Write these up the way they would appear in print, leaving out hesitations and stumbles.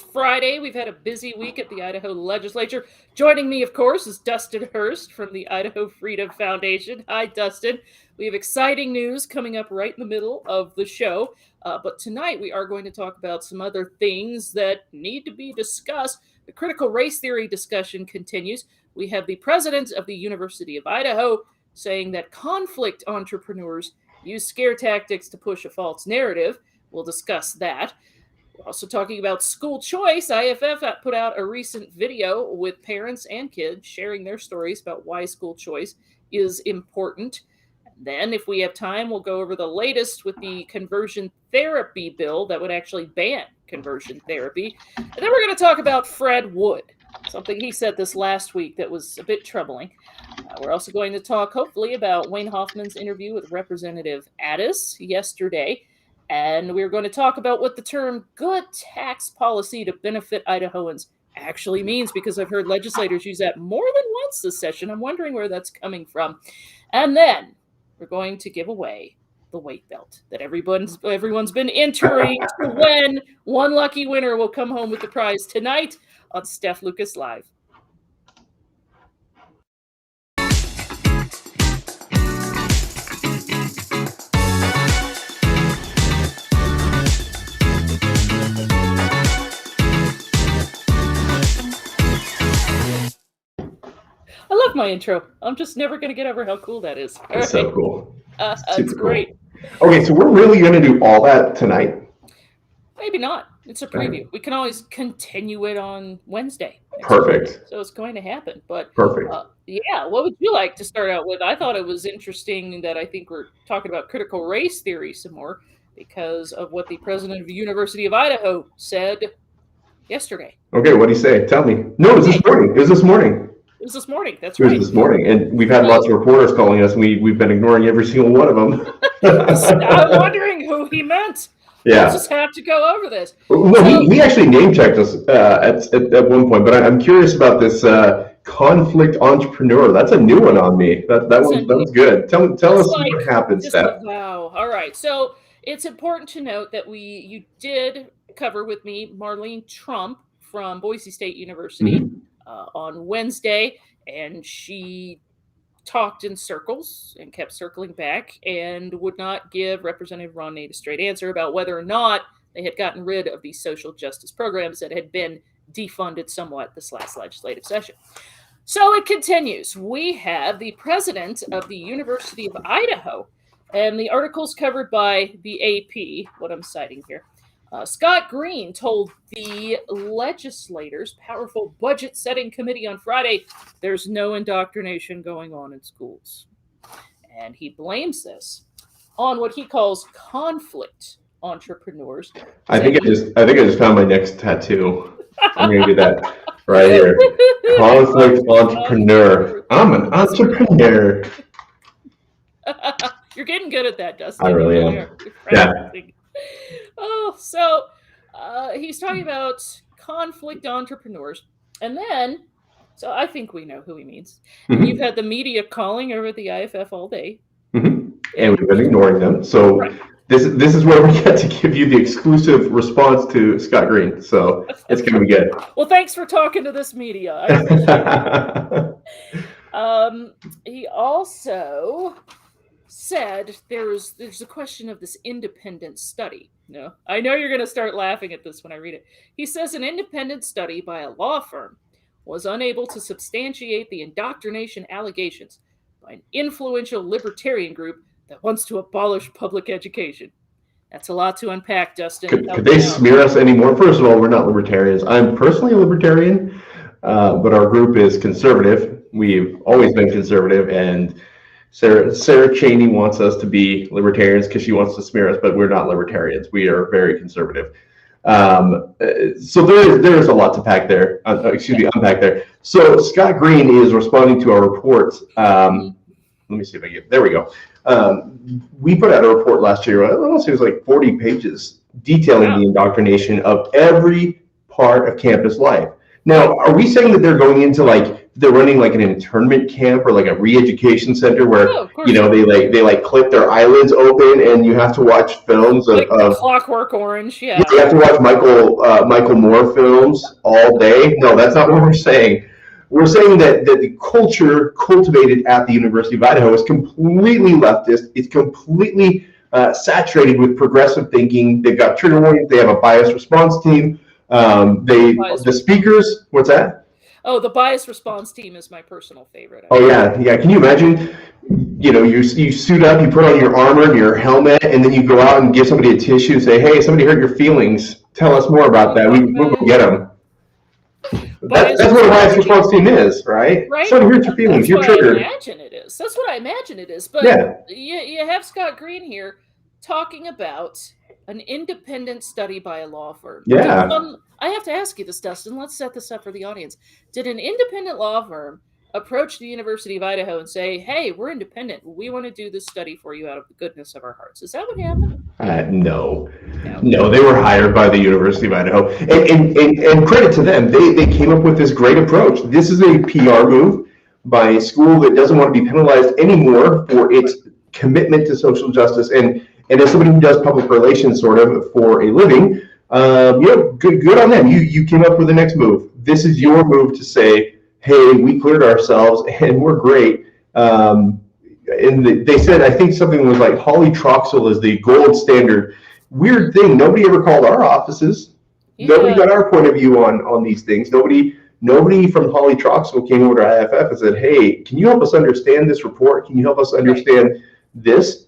Friday. We've had a busy week at the Idaho legislature. Joining me, of course, is Dustin Hurst from the Idaho Freedom Foundation. Hi, Dustin. We have exciting news coming up right in the middle of the show. But tonight we are going to talk about some other things that need to be discussed. The critical race theory discussion continues. We have the president of the University of Idaho saying that conflict entrepreneurs use scare tactics to push a false narrative. We'll discuss that. We're also talking about school choice. IFF put out a recent video with parents and kids sharing their stories about why school choice is important. And then, if we have time, we'll go over the latest with the conversion therapy bill that would actually ban conversion therapy. And then we're going to talk about Fred Wood, something he said this last week that was a bit troubling. We're also going to talk, hopefully, about Wayne Hoffman's interview with Representative Addis yesterday. And we're going to talk about what the term good tax policy to benefit Idahoans actually means, because I've heard legislators use that more than once this session. I'm wondering where that's coming from. And then we're going to give away the weight belt that everyone's been entering to win. One lucky winner will come home with the prize tonight on Steph Lucas Live. I love my intro. I'm just never going to get over how cool that is. That's so cool. It's great. Cool. Okay, so we're really going to do all that tonight? Maybe not. It's a preview. We can always continue it on Wednesday. Perfect. So it's going to happen. But perfect. Yeah, what would you like to start out with? I thought it was interesting that I think we're talking about critical race theory some more because of what the president of the University of Idaho said yesterday. Okay, what did he say? Tell me. No, it was this morning. It was this morning. It was this morning. That's right. It was this morning, and we've had lots of reporters calling us, and we've been ignoring every single one of them. I'm wondering who he meant. Yeah. We'll just have to go over this. No, he actually name-checked us at one point, but I'm curious about this conflict entrepreneur. That's a new one on me. That was good. Tell us what happened, Steph. Wow. All right. So it's important to note that you did cover with me Marlene Trump from Boise State University on Wednesday, and she talked in circles and kept circling back and would not give Representative Ron Nate a straight answer about whether or not they had gotten rid of these social justice programs that had been defunded somewhat this last legislative session. So it continues. We have the president of the University of Idaho, and the article's covered by the AP, what I'm citing here. Scott Green told the legislators' powerful budget setting committee on Friday there's no indoctrination going on in schools. And he blames this on what he calls conflict entrepreneurs. I think I just found my next tattoo. I'm gonna do that right here. Conflict entrepreneur. I'm an entrepreneur. You're getting good at that, Dustin. I really am. Yeah. Oh, so he's talking about conflict entrepreneurs. And then, so I think we know who he means. Mm-hmm. You've had the media calling over at the IFF all day. Mm-hmm. And we've been ignoring them. So right. This is where we get to give you the exclusive response to Scott Green. So it's going to be good. Well, thanks for talking to this media. I appreciate it. He also said there's a question of this independent study. No, I know you're going to start laughing at this when I read it. He says an independent study by a law firm was unable to substantiate the indoctrination allegations by an influential libertarian group that wants to abolish public education. That's a lot to unpack, Dustin. Could they smear us anymore? First of all, we're not libertarians. I'm personally a libertarian, but our group is conservative. We've always been conservative, and Sarah Cheney wants us to be libertarians because she wants to smear us, but we're not libertarians. We are very conservative. So there is a lot to unpack there. So Scott Green is responding to our report. Let me see if I get, there we go. We put out a report last year, I don't know, it was like 40 pages detailing the indoctrination of every part of campus life. Now, are we saying that they're going into like they're running like an internment camp or like a re-education center where of course. they clip their eyelids open and you have to watch films like of Clockwork Orange. Yeah. You have to watch Michael Moore films all day. No, that's not what we're saying. We're saying that the culture cultivated at the University of Idaho is completely leftist. It's completely saturated with progressive thinking. They've got trigger warnings. They have a bias response team. The speakers. What's that? Oh, the bias response team is my personal favorite. Oh yeah. Can you imagine? You suit up, you put on your armor and your helmet, and then you go out and give somebody a tissue and say, "Hey, somebody hurt your feelings. Tell us more about that. We'll go get them." That's what a bias response team is, right? Somebody hurt your feelings. You're triggered. That's what I imagine it is. But you have Scott Green here talking about an independent study by a law firm. Yeah. I have to ask you this, Dustin. Let's set this up for the audience. Did an independent law firm approach the University of Idaho and say, "Hey, we're independent. We want to do this study for you out of the goodness of our hearts"? Is that what happened? No, they were hired by the University of Idaho, and credit to them, they came up with this great approach. This is a PR move by a school that doesn't want to be penalized anymore for its commitment to social justice. And as somebody who does public relations sort of for a living, good on them. You came up with the next move. This is your move to say, "Hey, we cleared ourselves and we're great." And they said, I think something was like Holly Troxel is the gold standard. Weird thing, nobody ever called our offices. Yeah. Nobody got our point of view on these things. Nobody from Holly Troxel came over to IFF and said, "Hey, can you help us understand this report? Can you help us understand this?"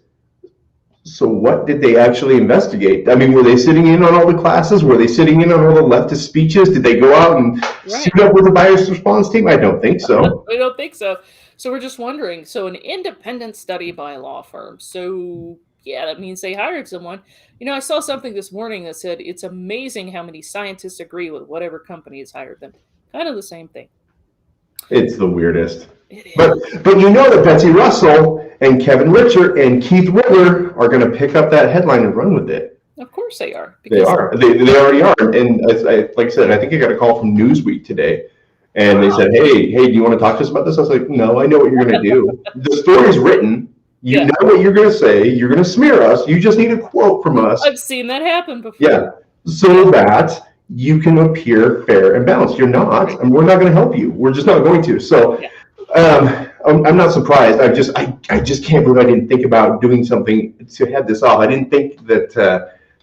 So what did they actually investigate? I mean, were they sitting in on all the classes? Were they sitting in on all the leftist speeches? Did they go out and suit up with a bias response team? I don't think so. I don't think so. So we're just wondering, so an independent study by a law firm. So yeah, that means they hired someone. I saw something this morning that said it's amazing how many scientists agree with whatever company has hired them. Kind of the same thing. It's the weirdest. But you know that Betsy Russell and Kevin Richert and Keith Ritter are going to pick up that headline and run with it. Of course they are. They are. They already are. And like I said, I think I got a call from Newsweek today. And they said, hey, do you want to talk to us about this? I was like, no, I know what you're going to do. The story's written. You know what you're going to say. You're going to smear us. You just need a quote from us. I've seen that happen before. Yeah. So that you can appear fair and balanced. You're not, and we're not going to help you. We're just not going to. So I'm not surprised. I just can't believe I didn't think about doing something to head this off. I didn't think that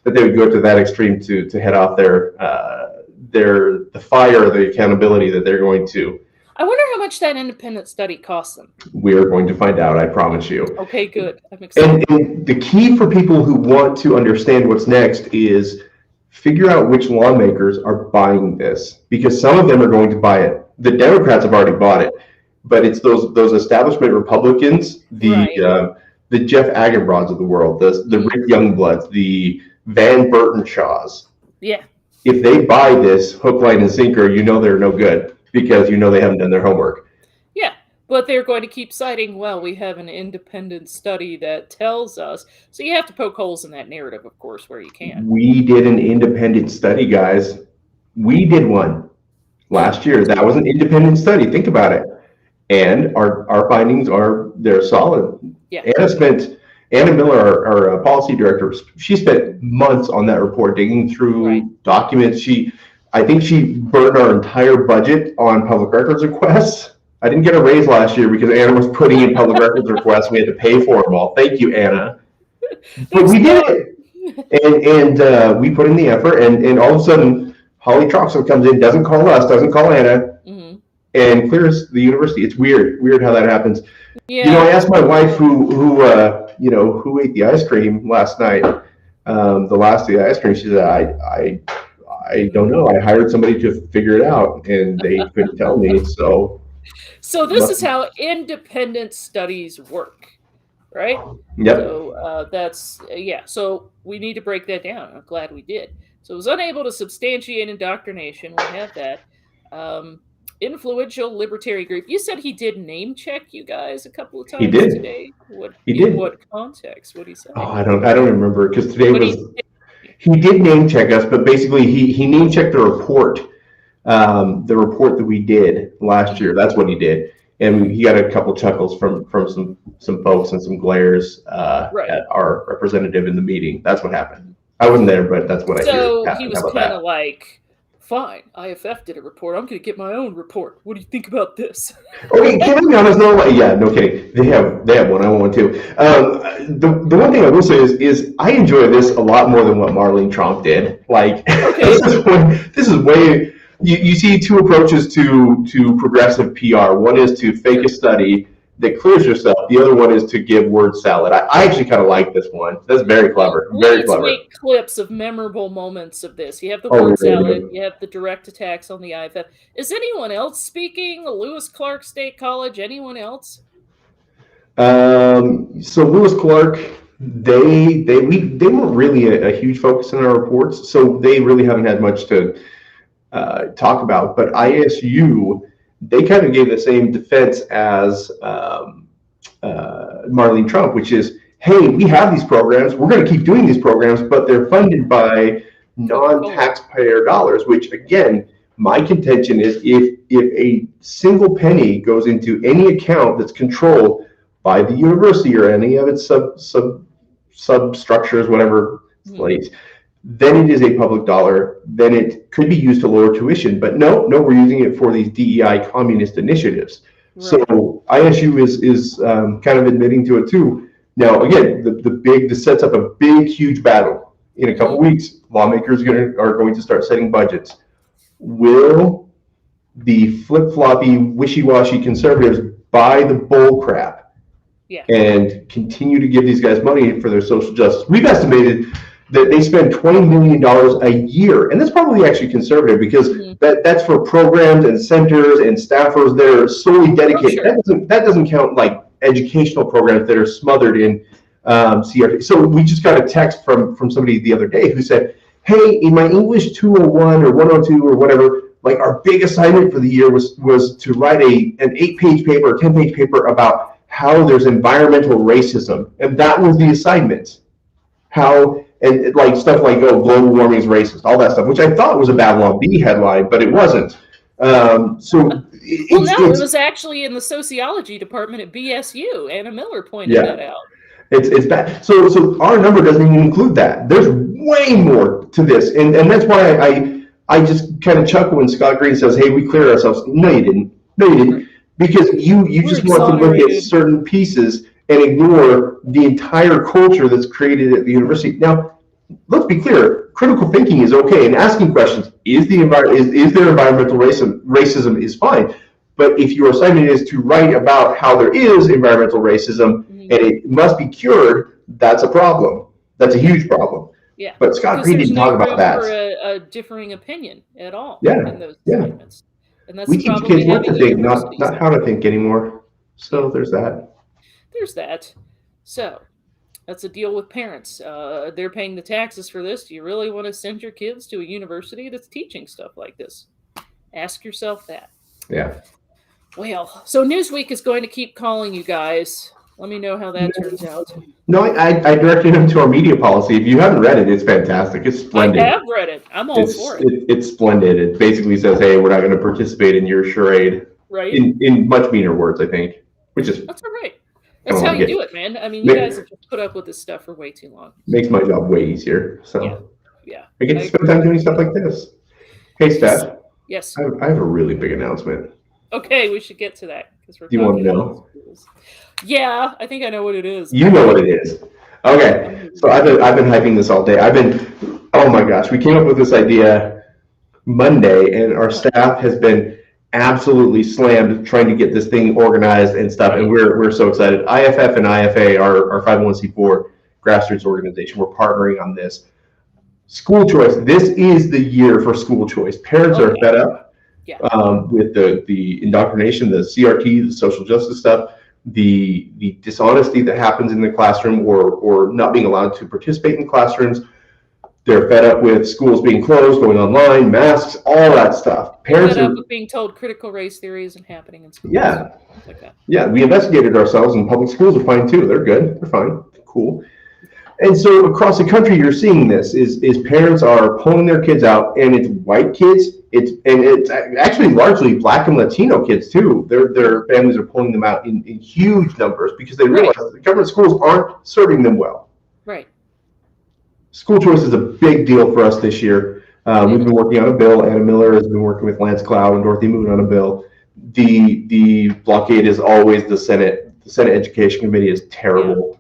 they would go to that extreme to head off the fire, the accountability that they're going to. I wonder how much that independent study costs them. We're going to find out, I promise you. Okay, good. I'm excited. And the key for people who want to understand what's next is figure out which lawmakers are buying this, because some of them are going to buy it. The Democrats have already bought it, but it's those establishment Republicans, the Jeff Agenbrods of the world, the Rick Youngbloods, the Van Burtenshaws. Yeah. If they buy this hook, line, and sinker, they're no good because they haven't done their homework. Yeah, but they're going to keep citing, well, we have an independent study that tells us. So you have to poke holes in that narrative, of course, where you can. We did an independent study, guys. We did one last year. That was an independent study. Think about it. And our findings they're solid. Yeah. Anna Miller, our policy director, she spent months on that report, digging through documents. I think she burned our entire budget on public records requests. I didn't get a raise last year because Anna was putting in public records requests. We had to pay for them all. Thank you, Anna. But we did it. And we put in the effort, and all of a sudden, Holly Troxel comes in, doesn't call us, doesn't call Anna, and clears the university. It's weird how that happens. Yeah. I asked my wife who ate the ice cream last night, the last of the ice cream. She said, I don't know. I hired somebody to figure it out, and they couldn't tell me. So this is how independent studies work, right? Yep. So So we need to break that down. I'm glad we did. So it was unable to substantiate indoctrination. We have that. Influential libertarian group. You said he did name check you guys a couple of times today. In what context? What did he say? Oh, I don't remember, because today he did name check us, but basically he name checked the report the report that we did last year. That's what he did, and he got a couple chuckles from some folks and some glares at our representative in the meeting. That's what happened. I wasn't there, but that's what I hear So he happened. was How about kind that? of like, fine, IFF did a report. I'm going to get my own report. What do you think about this? Okay, can I be honest? No, yeah, no kidding. They have one. I want one too. The one thing I will say is I enjoy this a lot more than what Marlene Trump did. Like Okay. this is way. You see two approaches to progressive PR. One is to fake a study that clears yourself. The other one is to give word salad. I actually kind of like this one. That's very clever. We Very need to clever. make clips of memorable moments of this. You have the Oh, we word really salad. do. You have the direct attacks on the IFF. Is anyone else speaking? Lewis Clark State College? Anyone else? So Lewis Clark, they weren't really a huge focus in our reports, so they really haven't had much to talk about. But ISU, they kind of gave the same defense as Marlene Trump, which is, hey, we have these programs, we're going to keep doing these programs, but they're funded by non-taxpayer dollars. Which again, my contention is if a single penny goes into any account that's controlled by the university or any of its substructures, whatever place, then it is a public dollar. Then it could be used to lower tuition. But no, we're using it for these DEI communist initiatives. Right. So ISU is kind of admitting to it too. Now, again, this sets up a big, huge battle in a couple weeks. Lawmakers are going to start setting budgets. Will the flip-floppy, wishy-washy conservatives buy the bull crap? Yeah. And continue to give these guys money for their social justice? We've estimated that they spend $20 million a year, and that's probably actually conservative because that's for programs and centers and staffers that are solely dedicated. Oh, sure. That doesn't count like educational programs that are smothered in CRT. So we just got a text from somebody the other day who said, hey, in my English 201 or 102 or whatever, like our big assignment for the year was to write an 8-page paper or 10-page paper about how there's environmental racism. And that was the assignment. And like stuff like, oh, global warming is racist, all that stuff, which I thought was a Babylon Bee headline, but it wasn't. It was actually in the sociology department at BSU. Anna Miller pointed that out. It's bad. So our number doesn't even include that. There's way more to this, and that's why I just kind of chuckle when Scott Green says, "Hey, we cleared ourselves." No, you didn't, because you just want to look at certain pieces and ignore the entire culture that's created at the university. Now, let's be clear: critical thinking is okay, and asking questions is there environmental racism is fine. But if your assignment is to write about how there is environmental racism and it must be cured, that's a problem. That's a huge problem. Yeah. But Scott Green didn't talk about that. For a differing opinion at all. Yeah. In those statements. And that's we teach kids what to think, not how to think anymore. So there's that. There's that. So that's a deal with parents. They're paying the taxes for this. Do you really want to send your kids to a university that's teaching stuff like this? Ask yourself that. Yeah. Well, so Newsweek is going to keep calling you guys. Let me know how that turns out. No, I directed him to our media policy. If you haven't read it, it's fantastic. It's splendid. I have read it. I'm all for it. It's splendid. It basically says, hey, we're not going to participate in your charade. Right. In much meaner words, I think. That's all right. That's how you do it, man. I mean, you guys have just put up with this stuff for way too long. Makes my job way easier. So yeah. I get to spend time doing stuff like this. Hey, Steph. Yes. I have a really big announcement. Okay, we should get to that. Do you want to know? Yeah, I think I know what it is. You know what it is. Okay, so I've been hyping this all day. Oh my gosh, we came up with this idea Monday, and our staff has been absolutely slammed trying to get this thing organized and stuff, and we're so excited. IFF and IFA, our 501c4 grassroots organization, we're partnering on this. School choice. This is the year for school choice. Parents are fed up. Yeah. With the indoctrination, the CRT, the social justice stuff, the dishonesty that happens in the classroom or not being allowed to participate in classrooms. They're fed up with schools being closed, going online, masks, all that stuff. Parents are fed up with being told critical race theory isn't happening in schools. Yeah. Like that. Yeah, we investigated ourselves, and public schools are fine too. They're good. They're fine. Cool. And so across the country, you're seeing this is parents are pulling their kids out, and it's white kids. It's actually largely Black and Latino kids too. Their families are pulling them out in huge numbers because they realize that the government schools aren't serving them well. Right. School choice is a big deal for us this year. We've been working on a bill. Anna Miller has been working with Lance Cloud and Dorothy Moon on a bill. The blockade is always the Senate. The Senate Education Committee is terrible.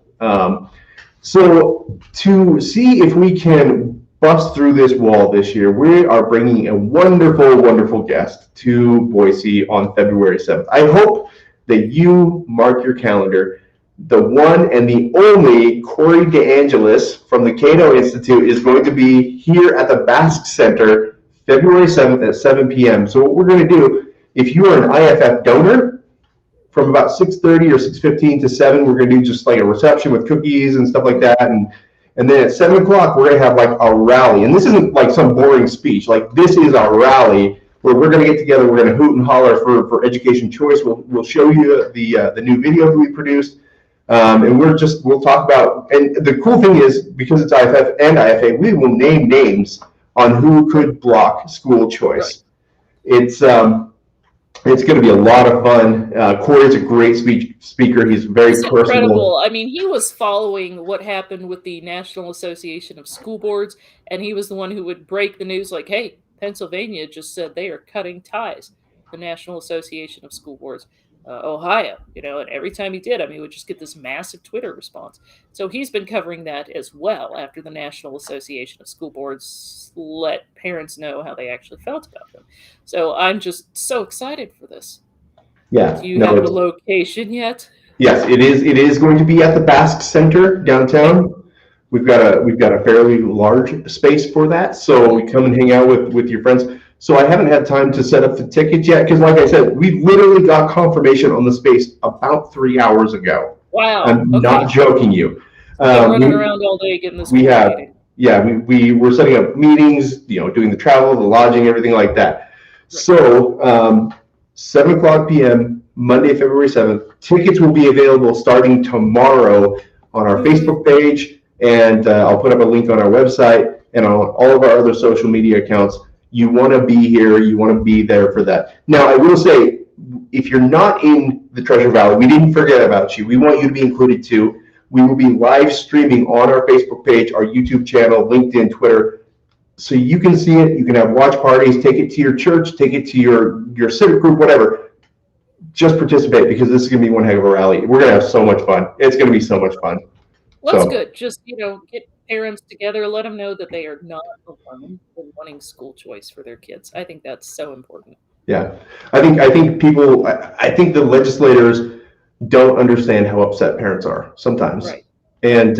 So to see if we can bust through this wall this year, we are bringing a wonderful, wonderful guest to Boise on February 7th. I hope that you mark your calendar. The one and the only Corey DeAngelis from the Cato Institute is going to be here at the Basque Center February 7th at 7 p.m. So what we're going to do, if you are an IFF donor, from about 6:30 or 6:15 to 7, we're going to do just like a reception with cookies and stuff like that. And then at 7 o'clock, we're going to have like a rally. And this isn't like some boring speech. Like, this is a rally where we're going to get together. We're going to hoot and holler for education choice. We'll show you the new video that we produced. And we'll talk about, and the cool thing is, because it's IFF and IFA, we will name names on who could block school choice. Right. It's going to be a lot of fun. Corey's a great speaker. He's very personable. Incredible. I mean, he was following what happened with the National Association of School Boards, and he was the one who would break the news like, hey, Pennsylvania just said they are cutting ties. The National Association of School Boards, Ohio, and every time he did, he would just get this massive Twitter response. So he's been covering that as well after the National Association of School Boards let parents know how they actually felt about them. So I'm just so excited for this. Yeah. Do you have a location yet? Yes, it is. It is going to be at the Basque Center downtown. We've got a fairly large space for that. So we come and hang out with your friends. So I haven't had time to set up the tickets yet because, like I said, we literally got confirmation on the space about 3 hours ago. Wow. I'm not joking you. Running around all day getting this. We're setting up meetings, doing the travel, the lodging, everything like that. Right. So 7 o'clock p.m., Monday, February 7th. Tickets will be available starting tomorrow on our Facebook page, and I'll put up a link on our website and on all of our other social media accounts. You want to be here. You want to be there for that. Now, I will say, if you're not in the Treasure Valley, we didn't forget about you. We want you to be included too. We will be live streaming on our Facebook page, our YouTube channel, LinkedIn, Twitter, so you can see it. You can have watch parties. Take it to your church. Take it to your civic group, whatever. Just participate, because this is going to be one heck of a rally. We're going to have so much fun. It's going to be so much fun. Well, that's good. Just, get parents together, let them know that they are not alone in wanting school choice for their kids. I think that's so important. Yeah, I think the legislators don't understand how upset parents are sometimes. Right. And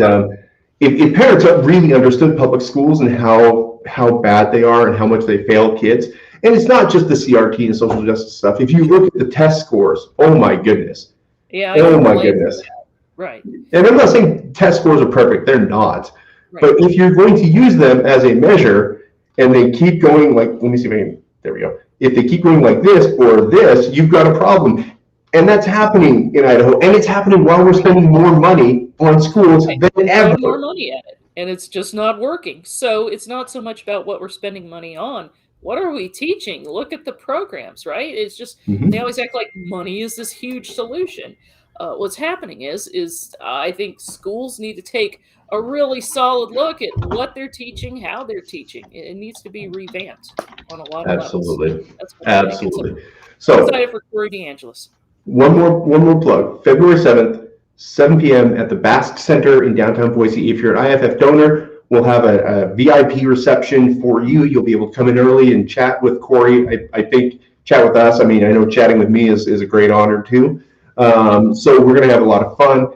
if parents really understood public schools and how bad they are and how much they fail kids, and it's not just the CRT and social justice stuff. If you look at the test scores, oh my goodness. Yeah. Oh my goodness. Right. And I'm not saying test scores are perfect. They're not. Right. But if you're going to use them as a measure and they keep going like, let me see if I can, there we go. If they keep going like this or this, you've got a problem. And that's happening in Idaho. And it's happening while we're spending more money on schools than ever. More money at it. And it's just not working. So it's not so much about what we're spending money on. What are we teaching? Look at the programs, right? It's just, they always act like money is this huge solution. What's happening is I think schools need to take a really solid look at what they're teaching, how they're teaching. It needs to be revamped on a lot of levels. Absolutely. So I'm excited for Corey DeAngelis. One more plug. February 7th, 7 p.m. at the Basque Center in downtown Boise. If you're an IFF donor, we'll have a VIP reception for you. You'll be able to come in early and chat with Corey. I think chat with us. I mean, I know chatting with me is a great honor too. So we're going to have a lot of fun.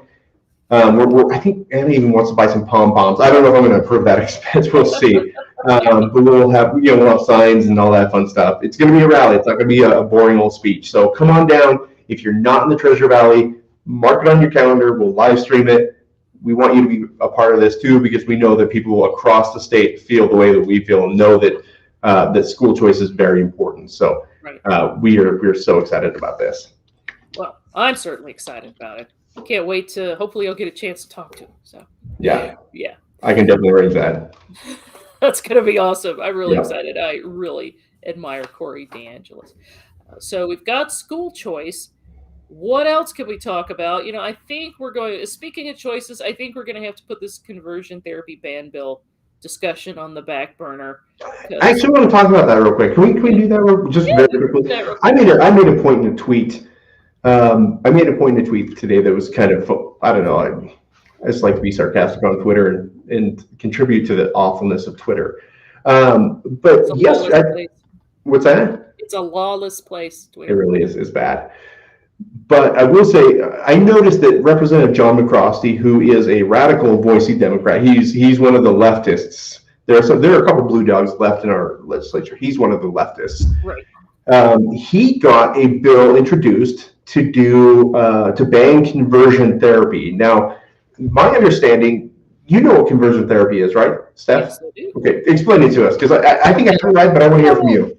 I think Anna even wants to buy some pom-poms. I don't know if I'm going to approve that expense. We'll see. But we'll have signs and all that fun stuff. It's going to be a rally. It's not going to be a boring old speech. So come on down. If you're not in the Treasure Valley, mark it on your calendar. We'll live stream it. We want you to be a part of this too, because we know that people across the state feel the way that we feel and know that that school choice is very important. So we're so excited about this. Well, I'm certainly excited about it. Can't wait to. Hopefully, I'll get a chance to talk to him. So Yeah, yeah, I can definitely arrange that. that's gonna be awesome. I'm really Yeah. excited. I really admire Corey DeAngelis. So we've got school choice. What else can we talk about? I think we're going. Speaking of choices, I think we're going to have to put this conversion therapy ban bill discussion on the back burner. I Because actually want to talk about that real quick. Can we do that just yeah, very we can do quickly? that real I quick. made a point in a tweet. I made a point in a tweet today that was kind of, I don't know. I just like to be sarcastic on Twitter and contribute to the awfulness of Twitter. But It's a yes, lawless place. what's that? It's a lawless place, It Twitter. really is bad. But I will say, I noticed that Representative John McCrosty, who is a radical Boise Democrat, he's one of the leftists. There are a couple of blue dogs left in our legislature. He's one of the leftists. Right. He got a bill introduced to ban conversion therapy. Now, my understanding, you know what conversion therapy is, right, Steph? Yes, I do. Okay, explain it to us, because I think I have it right, but I want to hear from you.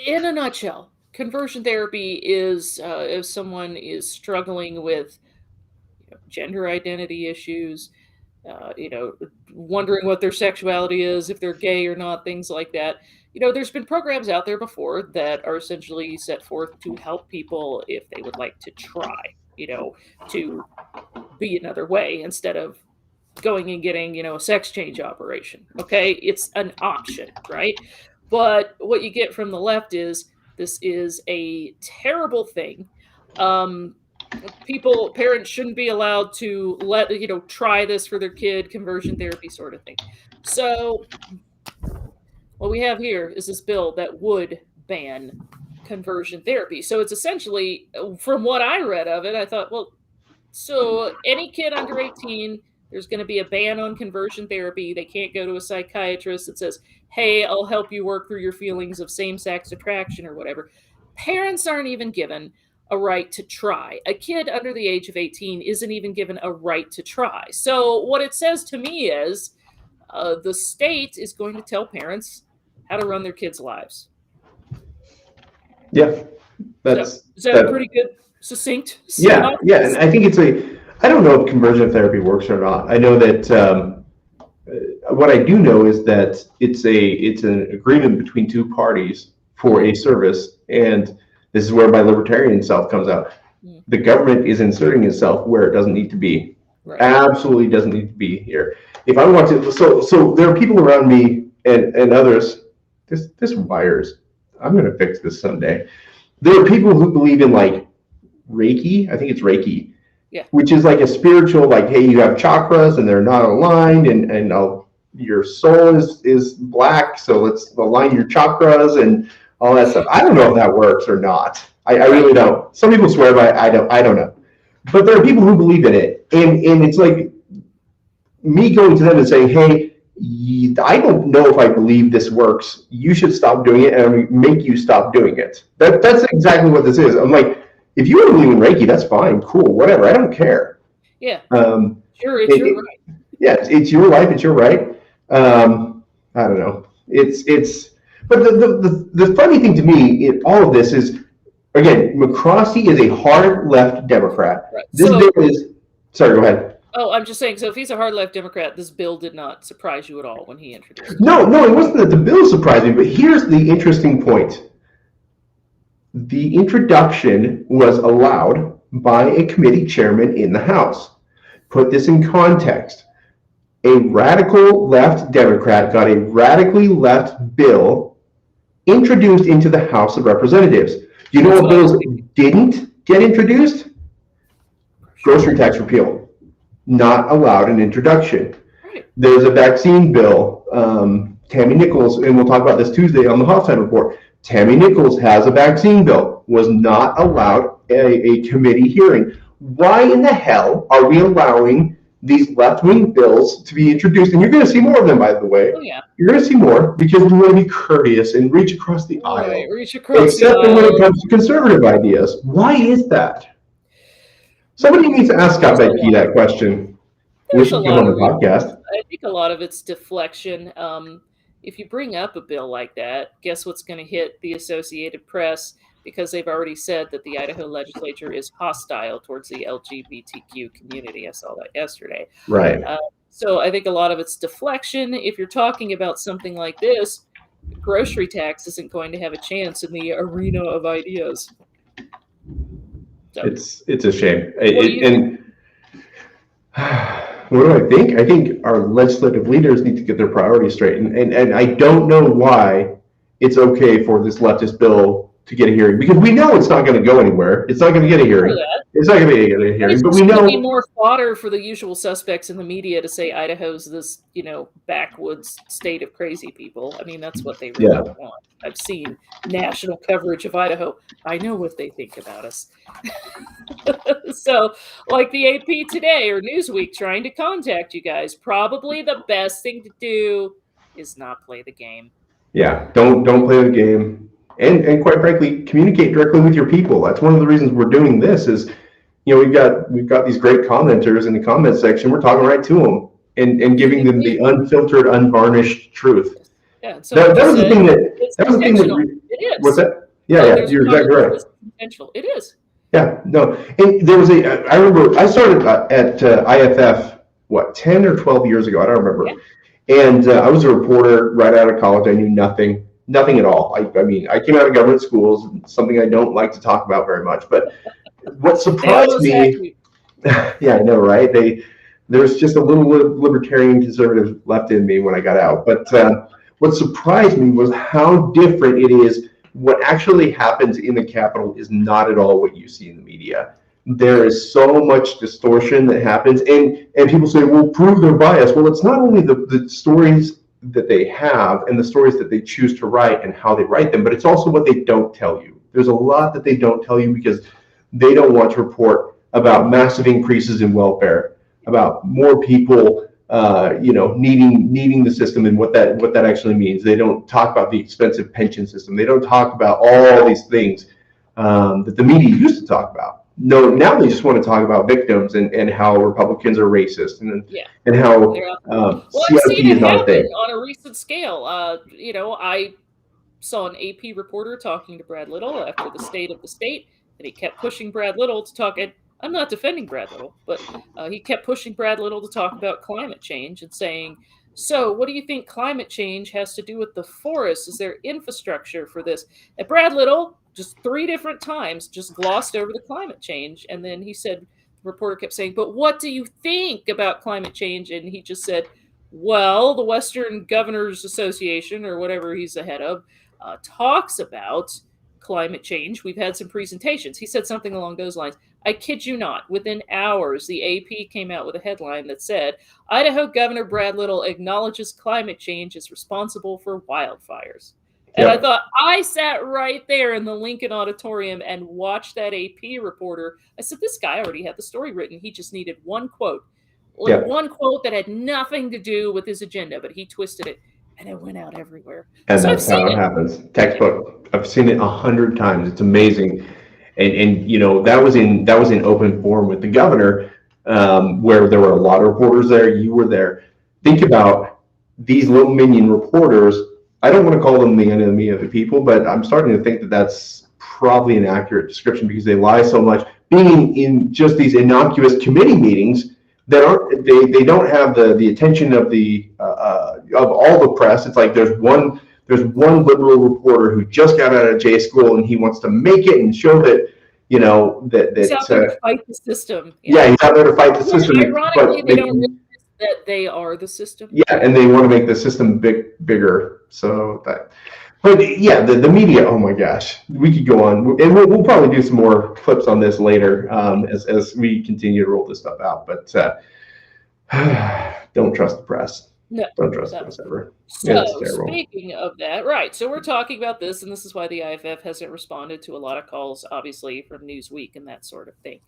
In a nutshell, conversion therapy is if someone is struggling with gender identity issues, wondering what their sexuality is, if they're gay or not, things like that. There's been programs out there before that are essentially set forth to help people if they would like to try, to be another way instead of going and getting, a sex change operation. Okay. It's an option, right? But what you get from the left is this is a terrible thing. Um, Parents shouldn't be allowed to try this for their kid, conversion therapy sort of thing. So what we have here is this bill that would ban conversion therapy. So it's essentially, from what I read of it, I thought, well, so any kid under 18, there's going to be a ban on conversion therapy. They can't go to a psychiatrist that says, hey, I'll help you work through your feelings of same-sex attraction or whatever. Parents aren't even given a right to try. A kid under the age of 18 isn't even given a right to try. So what it says to me is the state is going to tell parents how to run their kids' lives. Yeah, that's Is that a pretty good, succinct yeah, synopsis? and I think I don't know if conversion therapy works or not. I know that what I do know is that it's an agreement between two parties for a service, and this is where my libertarian self comes out. The government is inserting itself where it doesn't need to be. Right. Absolutely doesn't need to be here. If I want to, so there are people around me and others. This wires. I'm going to fix this someday. There are people who believe in like Reiki. I think it's Reiki. Yeah. Which is like a spiritual, like, hey, you have chakras and they're not aligned, and your soul is black, so let's align your chakras and all that stuff. I don't know if that works or not. I really don't. Some people swear by it. I don't know. But there are people who believe in it, and it's like me going to them and saying, hey, I don't know if I believe this works. You should stop doing it, and I make you stop doing it. That's exactly what this is. I'm like, if you don't believe in Reiki, that's fine, cool, whatever. I don't care. Yeah. Sure, it's your right. Yeah, it's your life. It's your right. I don't know. But the funny thing to me in all of this is, again, McCrosty is a hard left Democrat. Right. This bill is. Sorry, go ahead. Oh, I'm just saying, so if he's a hard left Democrat, this bill did not surprise you at all when he introduced it. No, it wasn't that the bill surprised me, but here's the interesting point. The introduction was allowed by a committee chairman in the House. Put this in context. A radical left Democrat got a radically left bill introduced into the House of Representatives. You know what bills didn't get introduced? Grocery tax repeal. Not allowed an introduction. Right. There's a vaccine bill. Tammy Nichols, and we'll talk about this Tuesday on the Hoffstein Report. Tammy Nichols has a vaccine bill, was not allowed a committee hearing. Why in the hell are we allowing these left-wing bills to be introduced? And you're going to see more of them, by the way. Oh, yeah. You're going to see more because we want to be courteous and reach across the aisle. Reach across except the aisle. When it comes to conservative ideas. Why is that? Somebody needs to ask Scott Becky that question. We should come on the podcast. I think a lot of it's deflection. If you bring up a bill like that, guess what's going to hit the Associated Press? because they've already said that the Idaho legislature is hostile towards the LGBTQ community. I saw that yesterday. Right. So I think a lot of it's deflection. If you're talking about something like this, grocery tax isn't going to have a chance in the arena of ideas. So, it's a shame. think? What do I think? I think our legislative leaders need to get their priorities straight. And I don't know why it's okay for this leftist bill to get a hearing, because we know it's not going to go anywhere. It's not going to get a hearing. It's not going to get a hearing, but we know. It's going to be more fodder for the usual suspects in the media to say Idaho's this, backwoods state of crazy people. I mean, that's what they really want. I've seen national coverage of Idaho. I know what they think about us. So, like the AP today or Newsweek trying to contact you guys, probably the best thing to do is not play the game. Yeah, don't play the game. And quite frankly, communicate directly with your people. That's one of the reasons we're doing this is, we've got these great commenters in the comment section. We're talking right to them and giving them the unfiltered, unvarnished truth. Yeah, so that was the thing that it is. What's that? Yeah, you're exactly right. Intentional. It is. Yeah, no. And there was I remember I started at IFF, 10 or 12 years ago? I don't remember. Yeah. And I was a reporter right out of college. I knew nothing at all. I mean, I came out of government schools, something I don't like to talk about very much. But what surprised me, yeah, I know, right? There's just a little libertarian conservative left in me when I got out. But what surprised me was how different it is. What actually happens in the Capitol is not at all what you see in the media. There is so much distortion that happens, and people say, well, prove their bias. Well, it's not only the stories that they have and the stories that they choose to write and how they write them, but it's also what they don't tell you. There's a lot that they don't tell you because they don't want to report about massive increases in welfare, about more people needing the system and what that actually means. They don't talk about the expensive pension system. They don't talk about all these things that the media used to talk about. No, now they just want to talk about victims and how Republicans are racist and how CRT is not a thing. On a recent scale, I saw an AP reporter talking to Brad Little after the state of the state, and he kept pushing Brad Little to talk. I'm not defending Brad Little, but he kept pushing Brad Little to talk about climate change and saying, so what do you think climate change has to do with the forests? Is there infrastructure for this? And Brad Little, just 3 different times, just glossed over the climate change. And then he said, the reporter kept saying, but what do you think about climate change? And he just said, well, the Western Governors Association, or whatever he's the head of, talks about climate change. We've had some presentations. He said something along those lines. I kid you not, within hours, the AP came out with a headline that said, Idaho Governor Brad Little acknowledges climate change is responsible for wildfires. And I thought, I sat right there in the Lincoln Auditorium and watched that AP reporter. I said, this guy already had the story written. He just needed one quote. One quote that had nothing to do with his agenda, but he twisted it. And it went out everywhere. And so that's how it happens. Textbook. I've seen it 100 times. It's amazing. And that was in open forum with the governor, where there were a lot of reporters there. You were there. Think about these little minion reporters. I don't want to call them the enemy of the people, but I'm starting to think that that's probably an accurate description because they lie so much. Being in just these innocuous committee meetings that they don't have the attention of of all the press. It's like there's one liberal reporter who just got out of J school and he wants to make it and show that he's out there to fight the system. Yeah, he's out there to fight the system. Ironically, they don't realize that they are the system. Yeah, and they want to make the system bigger. So that. But yeah, the media. Oh my gosh, we could go on, and we'll probably do some more clips on this later as we continue to roll this stuff out. But don't trust the press. No, don't trust the press ever. So speaking of that, right? So we're talking about this, and this is why the IFF hasn't responded to a lot of calls, obviously from Newsweek and that sort of thing.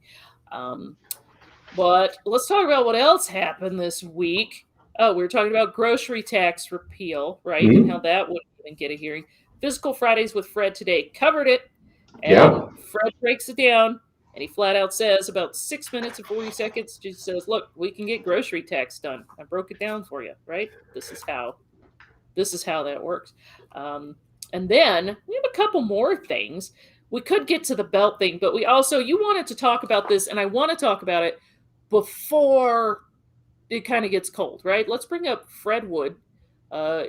But let's talk about what else happened this week. Oh, we were talking about grocery tax repeal, right? Mm-hmm. And how that wouldn't even get a hearing. Physical Fridays with Fred today covered it. And Fred breaks it down, and he flat out says about 6 minutes and 40 seconds, just says, look, we can get grocery tax done. I broke it down for you, right? This is how that works. And then we have a couple more things. we could get to the belt thing, but you wanted to talk about this, and I want to talk about it before it kind of gets cold, right? Let's bring up Fred Wood, uh,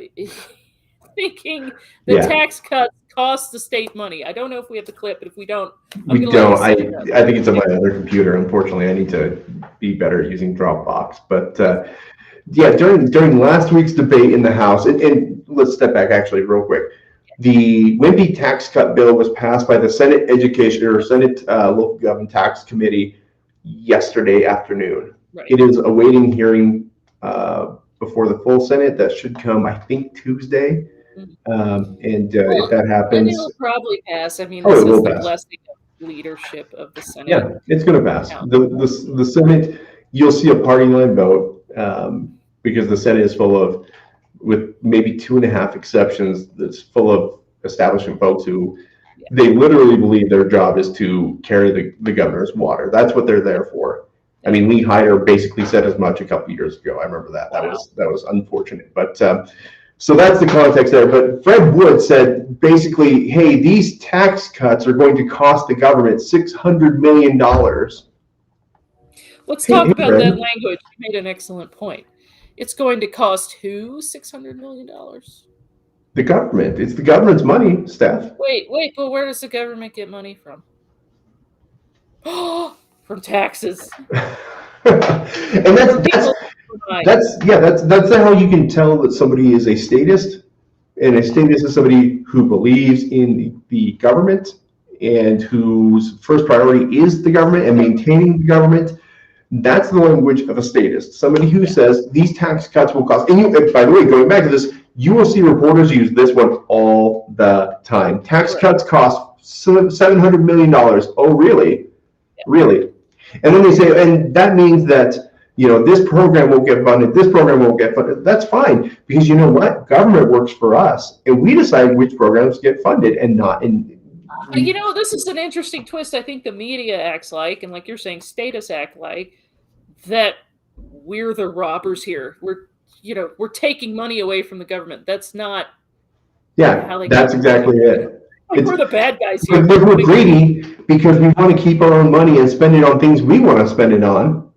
thinking the Yeah, tax cuts cost the state money. I don't know if we have the clip, but if we don't, I'm we going to let you don't. I set it up. I think it's on my other computer. Unfortunately, I need to be better at using Dropbox. But yeah, during last week's debate in the House, and let's step back actually real quick. The wimpy tax cut bill was passed by the Senate Local Government Tax Committee yesterday afternoon. Right. It is awaiting hearing before the full Senate. That should come, I think, Tuesday. And if that And happens, it'll probably pass. I mean, oh, this it is will the pass. blessing of leadership of the Senate. Yeah, it's going to pass. Yeah. The Senate, you'll see a party line vote because the Senate is full of, with maybe 2.5 exceptions, that's full of establishment folks who they literally believe their job is to carry the governor's water. That's what they're there for. I mean, Lee Hyder basically said as much a couple years ago. I remember that. Wow. That was unfortunate. But so that's the context there. But Fred Wood said basically, hey, these tax cuts are going to cost the government $600 million. Let's talk about Fred. that language. You made an excellent point. It's going to cost who $600 million? The government. It's the government's money, Steph. Wait, but where does the government get money from? From taxes. And that's how you can tell that somebody is a statist. And a statist is somebody who believes in the government and whose first priority is the government and maintaining the government. That's the language of a statist. Somebody who says these tax cuts will cost. And by the way, going back to this, you will see reporters use this one all the time. Tax cuts cost $700 million. Oh, really? Yeah. Really? And then they say, and that means that, this program will get funded, this program won't get funded. That's fine, because you know what? Government works for us, and we decide which programs get funded and not. This is an interesting twist. I think the media acts like, and like you're saying, statists act like, that we're the robbers here. We're taking money away from the government. That's not. Yeah, that's exactly it. We're the bad guys here. But we're greedy because we want to keep our own money and spend it on things we want to spend it on.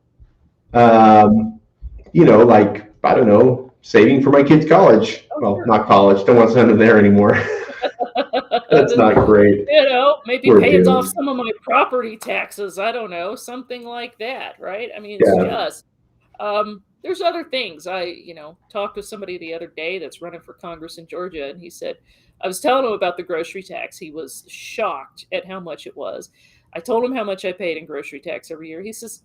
Like, I don't know, saving for my kids' college. Sure. Not college. Don't want to send them there anymore. That's not great. Maybe paying off some of my property taxes. I don't know, something like that, right? I mean, it's just. There's other things. I, talked with somebody the other day that's running for Congress in Georgia, and he said, I was telling him about the grocery tax. He was shocked at how much it was. I told him how much I paid in grocery tax every year. He says,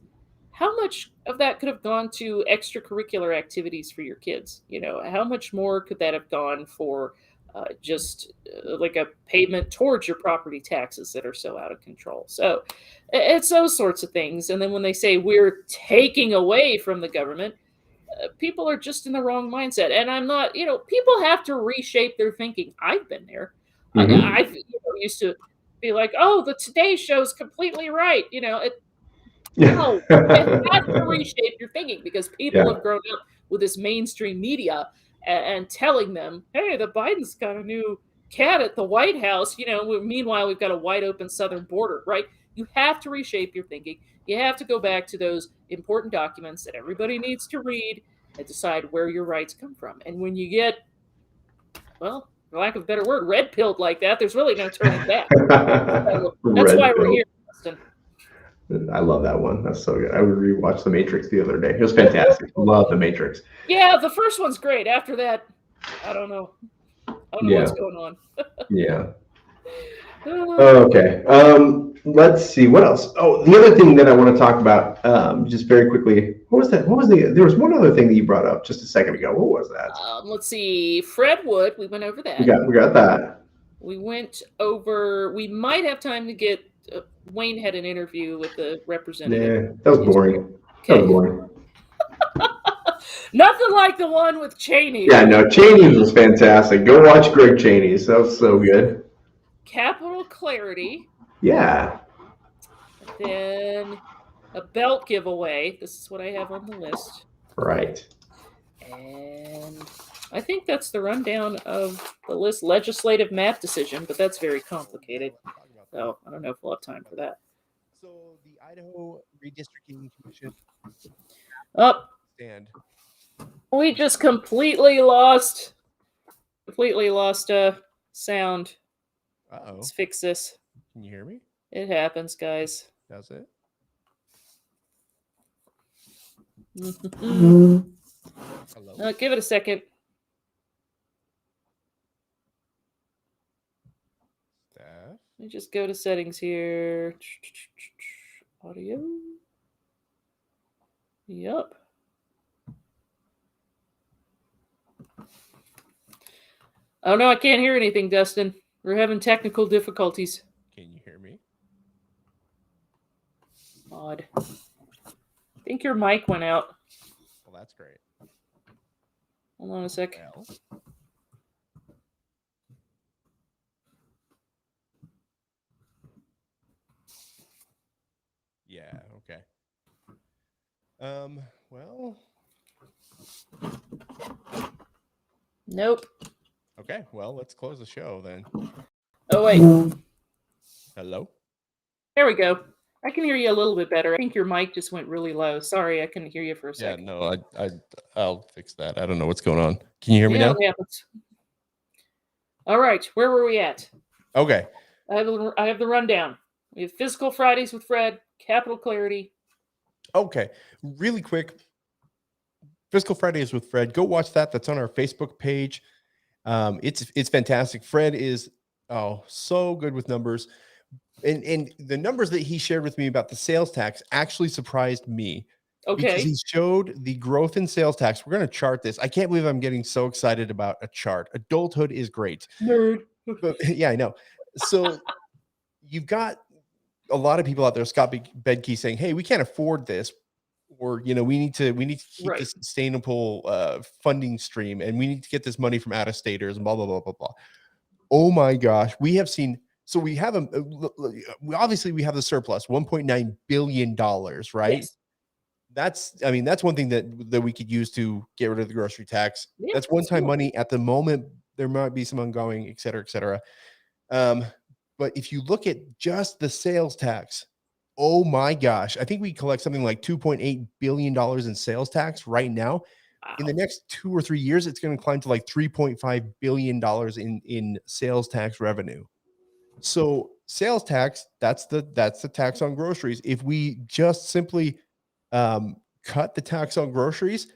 how much of that could have gone to extracurricular activities for your kids? How much more could that have gone for just like a payment towards your property taxes that are so out of control? So it's those sorts of things. And then when they say we're taking away from the government, people are just in the wrong mindset. And I'm not, people have to reshape their thinking. I've been there. Mm-hmm. I've used to be like, oh, the Today Show is completely right. No, you have to reshape your thinking because people have grown up with this mainstream media and telling them, hey, the Biden's got a new cat at the White House. Meanwhile, we've got a wide open southern border, right? You have to reshape your thinking. You have to go back to those important documents that everybody needs to read and decide where your rights come from. And when you get, well, for lack of a better word, red-pilled like that, there's really no turning back. That's why we're here, Justin. I love that one. That's so good. I would rewatch The Matrix the other day. It was fantastic. Love The Matrix. Yeah, the first one's great. After that, I don't know. What's going on. Yeah. Okay. Let's see. What else? Oh, the other thing that I want to talk about, just very quickly. What was that? There was one other thing that you brought up just a second ago. What was that? Let's see. Fred Wood. We went over that. We got that. We went over. We might have time to get. Wayne had an interview with the representative. Yeah, that was boring. Okay. That was boring. Nothing like the one with Cheney. Yeah, no, Cheney's was fantastic. Go watch Greg Cheney's. That was so good. Capital clarity. Yeah. Then a belt giveaway. This is what I have on the list. Right. And I think that's the rundown of the list. Legislative map decision, but that's very complicated. So I don't know if we'll have time for that. So the Idaho Redistricting Commission Up. stand. We just completely lost sound. Uh-oh. Let's fix this. Can you hear me? It happens, guys. Does it? Hello? Give it a second. Steph? Let me just go to settings here. Audio. Yep. Oh no, I can't hear anything, Dustin. We're having technical difficulties. Can you hear me? Odd. I think your mic went out. Well, that's great. Hold on a sec. Well. Yeah, okay. Well. Nope. Okay, well, let's close the show then. Oh wait. Hello? There we go. I can hear you a little bit better. I think your mic just went really low. Sorry, I couldn't hear you for a Yeah, second. no, I'll fix that. I don't know what's going on. Can you hear me now? Yeah, all right, where were we at? Okay. I have the rundown. We have Physical Fridays with Fred, Capital Clarity. Okay, really quick. Fiscal Fridays with Fred. Go watch that. That's on our Facebook page. It's fantastic. Fred is so good with numbers, and the numbers that he shared with me about the sales tax actually surprised me. Okay. Because he showed the growth in sales tax. We're going to chart this. I can't believe I'm getting so excited about a chart. Adulthood is great. Nerd. But, yeah, I know. So you've got a lot of people out there, Scott Bedke, saying, hey, we can't afford this. Or, we need to keep Right. this sustainable funding stream, and we need to get this money from out of staters and blah, blah, blah, blah, blah. Oh my gosh. We have seen, so we have obviously we have the surplus, $1.9 billion, right? Yes. That's one thing that we could use to get rid of the grocery tax. Yeah, that's one-time money. At the moment, there might be some ongoing, et cetera, et cetera. But if you look at just the sales tax, oh my gosh, I think we collect something like $2.8 billion in sales tax right now. Wow. In the next 2 or 3 years, it's going to climb to like $3.5 billion in sales tax revenue. So sales tax, that's the tax on groceries. If we just simply cut the tax on groceries,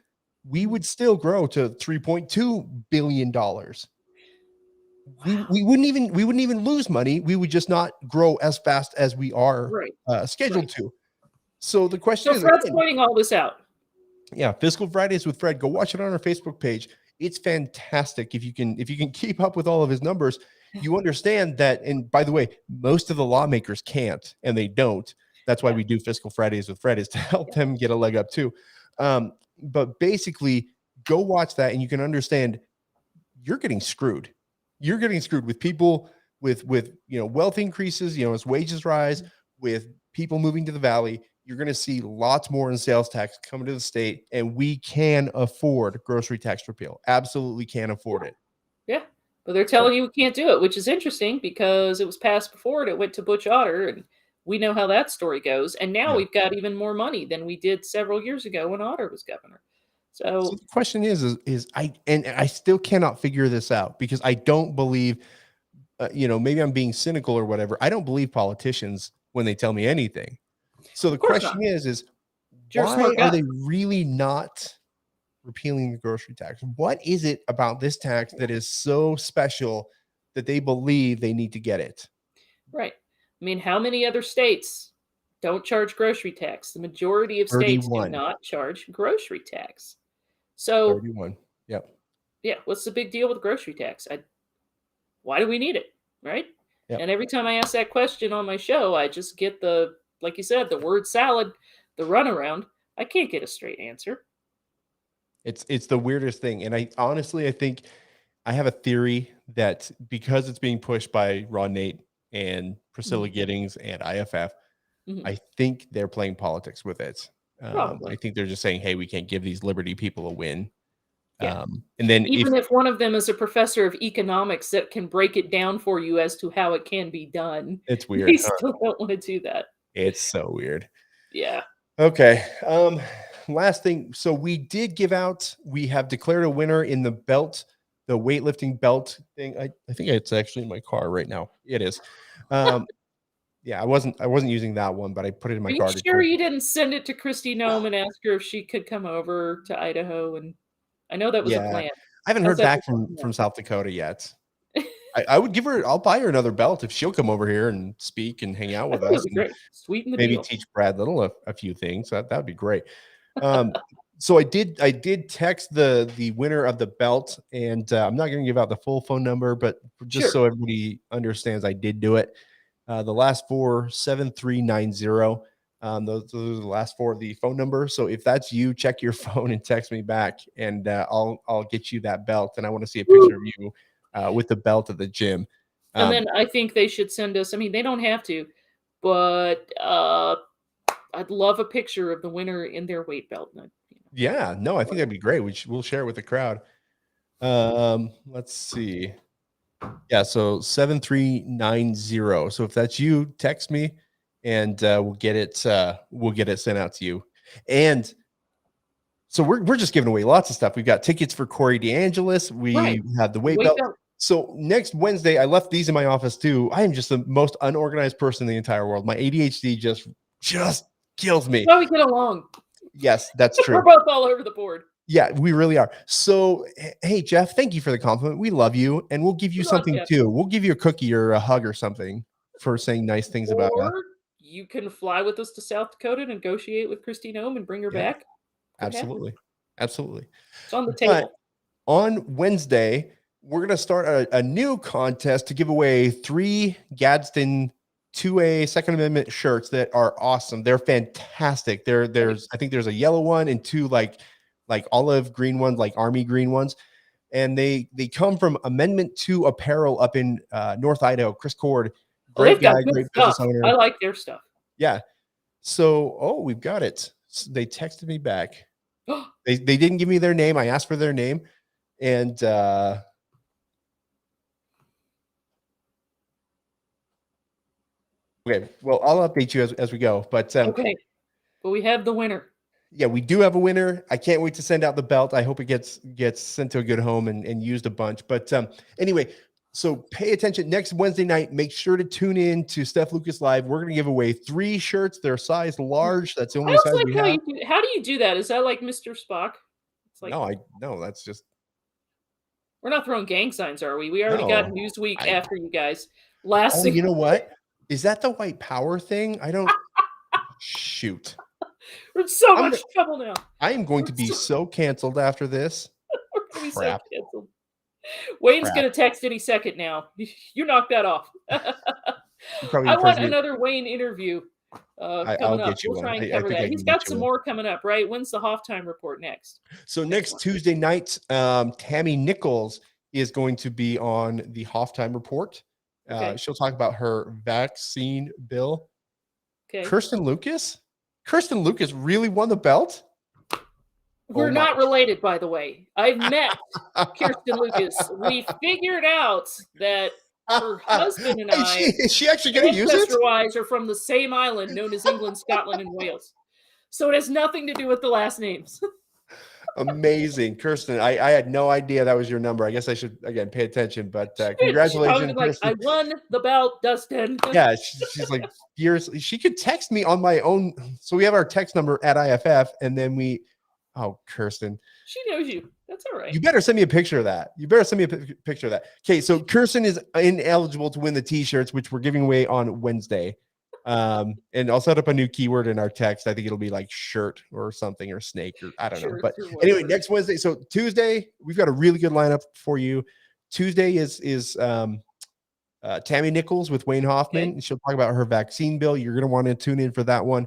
we would still grow to $3.2 billion. Wow. We wouldn't even lose money. We would just not grow as fast as we are scheduled to. So the question is, Fred's pointing all this out. Yeah, Fiscal Fridays with Fred. Go watch it on our Facebook page. It's fantastic. If you can keep up with all of his numbers, you understand that. And by the way, most of the lawmakers can't, and they don't. That's why we do Fiscal Fridays with Fred, is to help them get a leg up too. But basically, go watch that, and you can understand you're getting screwed. You're getting screwed with people with wealth increases, as wages rise, with people moving to the valley. You're going to see lots more in sales tax coming to the state, and we can afford grocery tax repeal. Absolutely can afford it. Yeah, but they're telling you we can't do it, which is interesting because it was passed before and it went to Butch Otter, and we know how that story goes. And now we've got even more money than we did several years ago when Otter was governor. So the question is I still cannot figure this out, because I don't believe, maybe I'm being cynical or whatever. I don't believe politicians when they tell me anything. So the question is why are they really not repealing the grocery tax? What is it about this tax that is so special that they believe they need to get it? Right. I mean, how many other states don't charge grocery tax? The majority of states 31. do not charge grocery tax. So 31. Yep. Yeah, what's the big deal with grocery tax? Why do we need it? Right? Yep. And every time I ask that question on my show, I just get like you said, the word salad, the runaround. I can't get a straight answer. It's the weirdest thing. And I think I have a theory that because it's being pushed by Ron Nate and Priscilla Giddings and IFF, I think they're playing politics with it. I think they're just saying, hey, we can't give these Liberty people a win. Yeah. And then Even if one of them is a professor of economics that can break it down for you as to how it can be done, it's weird, they still don't want to do that. it's so weird. Yeah. Okay. Last thing. So we have declared a winner in the belt, the weightlifting belt thing. I think it's actually in my car right now. It is. Yeah, I wasn't using that one, but I put it in my Are you car. sure you didn't send it to Christy Nome and ask her if she could come over to Idaho? And I know that was a Yeah. plan. I haven't How's heard that back working from out? South Dakota yet. I'll buy her another belt if she'll come over here and speak and hang out I with think it us would be and great. Sweeten the maybe deal. teach Brad Little a few things. That would be great. So I did text the winner of the belt, and I'm not going to give out the full phone number, but just so everybody understands, I did do it. The last four, 7390. Those are the last four of the phone number. So if that's you, check your phone and text me back, and I'll get you that belt. And I want to see a picture of you with the belt at the gym. And then I think they should send us, I mean, they don't have to, but I'd love a picture of the winner in their weight belt. Yeah, no, I think that'd be great. We'll share it with the crowd. Let's see. Yeah, so 7390. So if that's you, text me and we'll get it sent out to you. And so we're just giving away lots of stuff. We've got tickets for Corey DeAngelis. We have the weight belt. So next Wednesday, I left these in my office too. I am just the most unorganized person in the entire world. My ADHD just kills me. That's why we get along. Yes, that's true. We're both all over the board. Yeah, we really are. So, hey, Jeff, thank you for the compliment. We love you, and we'll give you something too. We'll give you a cookie or a hug or something for saying nice things about us. Or you can fly with us to South Dakota, negotiate with Christy Nome, and bring her back. Absolutely. Absolutely. It's on the table. But on Wednesday, we're going to start a new contest to give away 3 Gadsden 2A Second Amendment shirts that are awesome. They're fantastic. I think there's a yellow one and 2 like olive green ones, like army green ones. And they come from Amendment 2 Apparel up in North Idaho. Chris Cord, great guy, great business owner. I like their stuff. Yeah. So, we've got it. So they texted me back. They didn't give me their name. I asked for their name. And okay, well, I'll update you as we go. But okay. But we have the winner. Yeah, we do have a winner. I can't wait to send out the belt. I hope it gets sent to a good home and used a bunch. But anyway, so pay attention. Next Wednesday night, make sure to tune in to Steph Lucas Live. We're going to give away 3 shirts. They're size large. That's the only size we have. How do you do that? Is that like Mr. Spock? It's like, no, that's just. We're not throwing gang signs, are we? We already got Newsweek after you guys. You know what? Is that the white power thing? I don't. Shoot. We're in so much trouble now. I am going to be so canceled after this. We're going to be so canceled. Wayne's going to text any second now. You knock that off. I want another Wayne interview coming up. We'll try and cover that. He's got some more coming up, right? When's the Hoftime report next? So next Tuesday night, Tammy Nichols is going to be on the Hoftime report. She'll talk about her vaccine bill. Okay. Kirsten Lucas really won the belt? We're not related, by the way. I've met Kirsten Lucas. We figured out that her husband and I, is she actually going to use it? Ancestor-wise, are from the same island known as England, Scotland, and Wales. So it has nothing to do with the last names. Amazing, Kirsten. I had no idea that was your number. I guess I should again pay attention. But congratulations! Like, I won the belt, Dustin. Yeah, she's like fiercely. She could text me on my own. So we have our text number at IFF, and then Kirsten. She knows you. That's all right. You better send me a picture of that. Okay, so Kirsten is ineligible to win the T-shirts, which we're giving away on Wednesday. And I'll set up a new keyword in our text. I think it'll be like shirt or something or snake or I don't know. But anyway, next Wednesday. So Tuesday, we've got a really good lineup for you. Tuesday is Tammy Nichols with Wayne Hoffman. Okay. She'll talk about her vaccine bill. You're going to want to tune in for that one.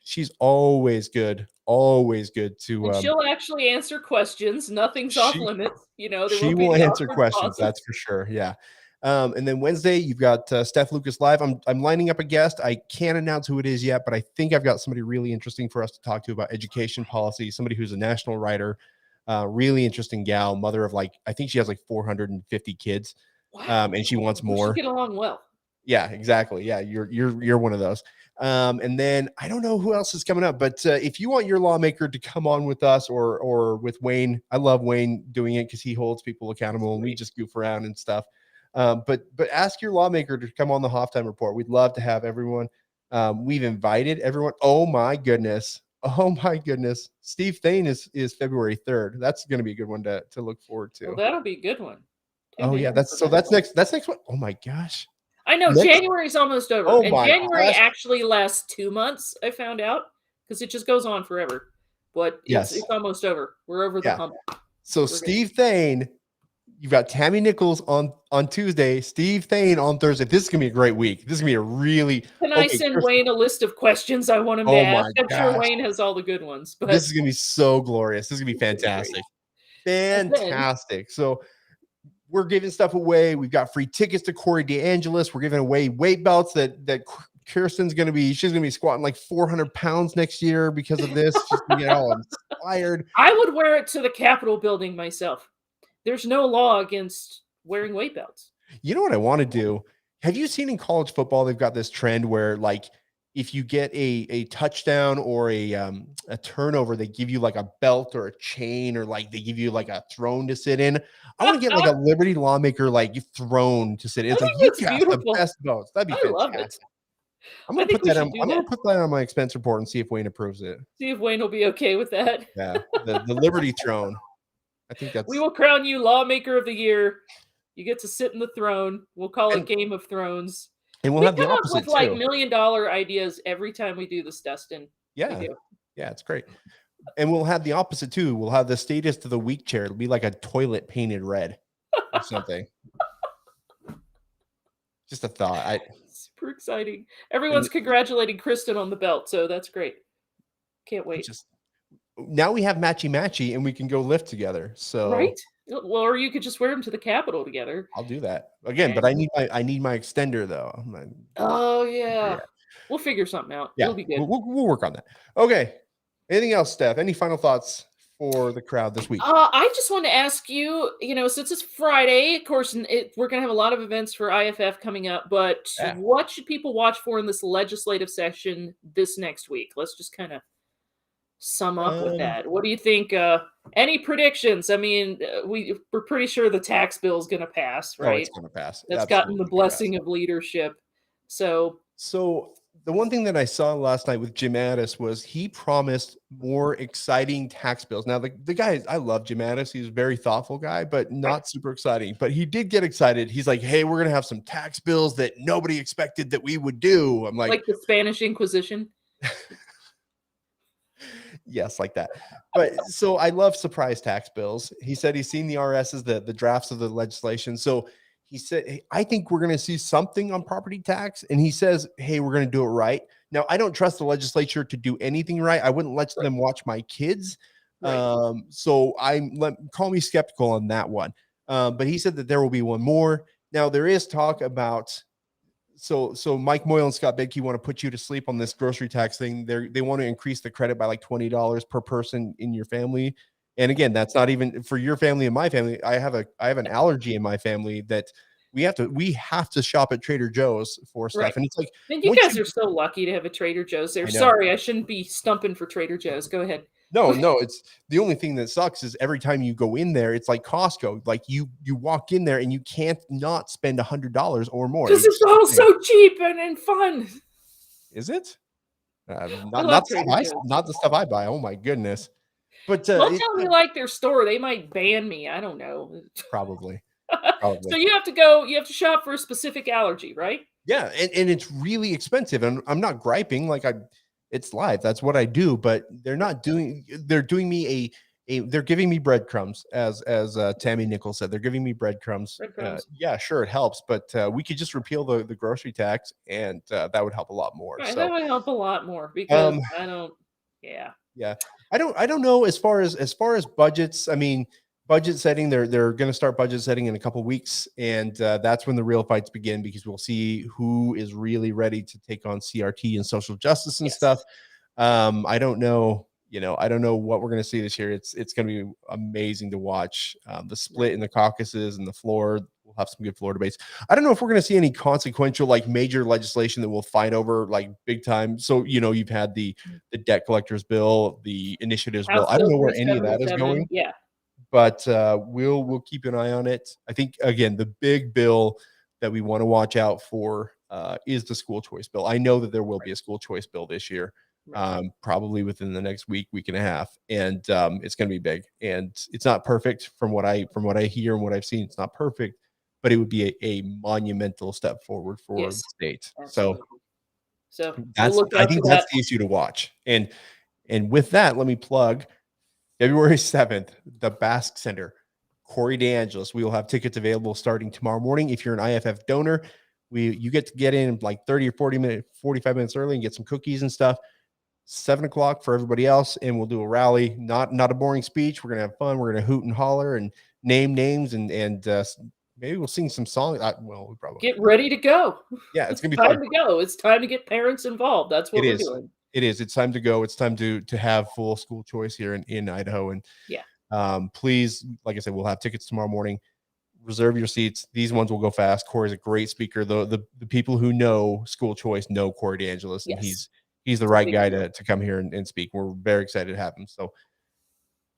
She's always good to. And she'll actually answer questions. Nothing's off limits. She will answer questions. That's for sure. Yeah. And then Wednesday, you've got Steph Lucas Live. I'm lining up a guest. I can't announce who it is yet, but I think I've got somebody really interesting for us to talk to about education policy, somebody who's a national writer. Really interesting gal, mother of like, I think she has like 450 kids. Wow. And she wants We should more. get along well. Yeah, exactly. Yeah, you're one of those. And then I don't know who else is coming up, but if you want your lawmaker to come on with us or with Wayne, I love Wayne doing it because he holds people accountable and we just goof around and stuff. But ask your lawmaker to come on the Halftime Report. We'd love to have everyone. We've invited everyone. Oh my goodness. Oh my goodness. Steve Thane is February 3rd. That's going to be a good one to look forward to. Well, that'll be a good one. Oh yeah, that's next one. Oh my gosh. I know January's almost over. Oh and my January gosh. actually lasts 2 months, I found out, because it just goes on forever. But it's almost over. We're over the hump. So Steve Thane, you've got Tammy Nichols on Tuesday, Steve Thane on Thursday. This is gonna be a great week. This is gonna be a really Can I send Wayne a list of questions I want him to ask? I'm sure Wayne has all the good ones. But this is gonna be so glorious. This is gonna be fantastic. Fantastic. So we're giving stuff away. We've got free tickets to Corey DeAngelis. We're giving away weight belts that Kirsten's going to be. She's going to be squatting like 400 pounds next year because of this. She's going to get all inspired. I would wear it to the Capitol building myself. There's no law against wearing weight belts. You know what I want to do? Have you seen in college football, they've got this trend where like if you get a touchdown or a turnover, they give you like a belt or a chain or like they give you like a throne to sit in. I want to get like a Liberty lawmaker like throne to sit in. It's like you got the best belts. That'd be fantastic. Love it. I'm gonna put that on. I'm gonna put that on my expense report and see if Wayne approves it. See if Wayne will be okay with that. Yeah, the Liberty throne. I think that's. We will crown you lawmaker of the year. You get to sit in the throne. We'll call it Game of Thrones. And we'll have the opposite with like $1 million ideas every time we do this, Dustin. Yeah, it's great. And we'll have the opposite too. We'll have the statist of the week chair. It'll be like a toilet painted red or something. Just a thought. Super exciting. Everyone's congratulating Kristen on the belt, so that's great. Can't wait. Now we have matchy, and we can go lift together. So right. Well, or you could just wear them to the Capitol together. I'll do that again, but I need my extender though. Oh yeah. We'll figure something out. Yeah, it'll be good. We'll work on that. Okay. Anything else, Steph? Any final thoughts for the crowd this week? I just want to ask you, since it's Friday, of course, we're going to have a lot of events for IFF coming up, but what should people watch for in this legislative session this next week? Let's just kind of sum up with that. What do you think? Any predictions? I mean, we're pretty sure the tax bill is going to pass, right? Oh, it's going to pass. That's gotten the blessing of leadership. So the one thing that I saw last night with Jim Addis was he promised more exciting tax bills. Now, the guy, I love Jim Addis. He's a very thoughtful guy, but not super exciting. But he did get excited. He's like, hey, we're going to have some tax bills that nobody expected that we would do. I'm like the Spanish Inquisition. Yes, like that. But so I love surprise tax bills. He said he's seen the RSs, the drafts of the legislation. So he said, hey, I think we're going to see something on property tax. And he says, hey, we're going to do it right. Now, I don't trust the legislature to do anything right. I wouldn't let them watch my kids. Right. So call me skeptical on that one. But he said that there will be one more. Now, there is talk about So Mike Moyle and Scott Bidke want to put you to sleep on this grocery tax thing. They want to increase the credit by like $20 per person in your family. And again, that's not even for your family and my family. I have an allergy in my family that we have to shop at Trader Joe's for stuff. Right. And it's like, and you guys are so lucky to have a Trader Joe's there. Sorry, I shouldn't be stumping for Trader Joe's. Go ahead. No, it's the only thing that sucks is every time you go in there, it's like Costco. Like you walk in there and you can't not spend $100 or more. Because it's all so cheap and fun. Is it? Not the stuff I buy. Oh my goodness. But don't tell me like their store. They might ban me. I don't know. Probably. So you have to shop for a specific allergy, right? Yeah, and it's really expensive. And I'm not griping. Like it's live. That's what I do. But they're giving me breadcrumbs, as Tammy Nichols said. They're giving me breadcrumbs. Yeah, sure, it helps. But we could just repeal the grocery tax, and that would help a lot more. Right, that would help a lot more because I don't. Yeah. Yeah, I don't know as far as budgets. I mean, budget setting. They're going to start budget setting in a couple of weeks, and that's when the real fights begin because we'll see who is really ready to take on CRT and social justice and stuff. I don't know. I don't know what we're going to see this year. It's going to be amazing to watch. The split in the caucuses and the floor. We'll have some good floor debates. I don't know if we're going to see any consequential, like major legislation that we'll fight over, like big time. So you've had the debt collectors bill, the initiatives bill. House I don't Bill know where any of that is 3707. going, Yeah. but we'll keep an eye on it. I think again the big bill that we want to watch out for is the school choice bill. I know that there will be a school choice bill this year. Probably within the next week and a half, and it's going to be big. And it's not perfect from what I hear and what I've seen. It's not perfect, but it would be a monumental step forward for the state. Absolutely. So I think that's the issue to watch. And with that, let me plug February 7th, the Basque Center, Corey DeAngelis. We will have tickets available starting tomorrow morning. If you're an IFF donor, you get to get in like 30 or 45 minutes early and get some cookies and stuff. 7 o'clock for everybody else, and we'll do a rally. Not a boring speech. We're gonna have fun. We're gonna hoot and holler and name names, and maybe we'll sing some songs. We probably get ready to go. Yeah, it's gonna be time fun. to go. It's time to get parents involved. That's what we're doing. It is. It's time to go. It's time to have full school choice here in Idaho. And please, like I said, we'll have tickets tomorrow morning. Reserve your seats. These ones will go fast. Corey's a great speaker. The people who know school choice know Corey DeAngelis, and he's the right guy to come here and speak. We're very excited to have him. So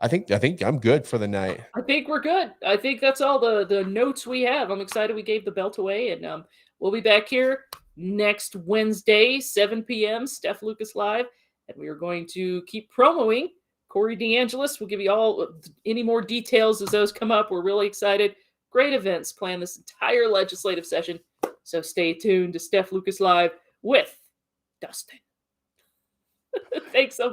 I think I'm good for the night. I think we're good. I think that's all the notes we have. I'm excited we gave the belt away, and we'll be back here next Wednesday, 7 p.m. Steph Lucas Live, and we are going to keep promoting Corey DeAngelis. We'll give you all any more details as those come up. We're really excited. Great events planned this entire legislative session. So stay tuned to Steph Lucas Live with Dustin. Thanks so much.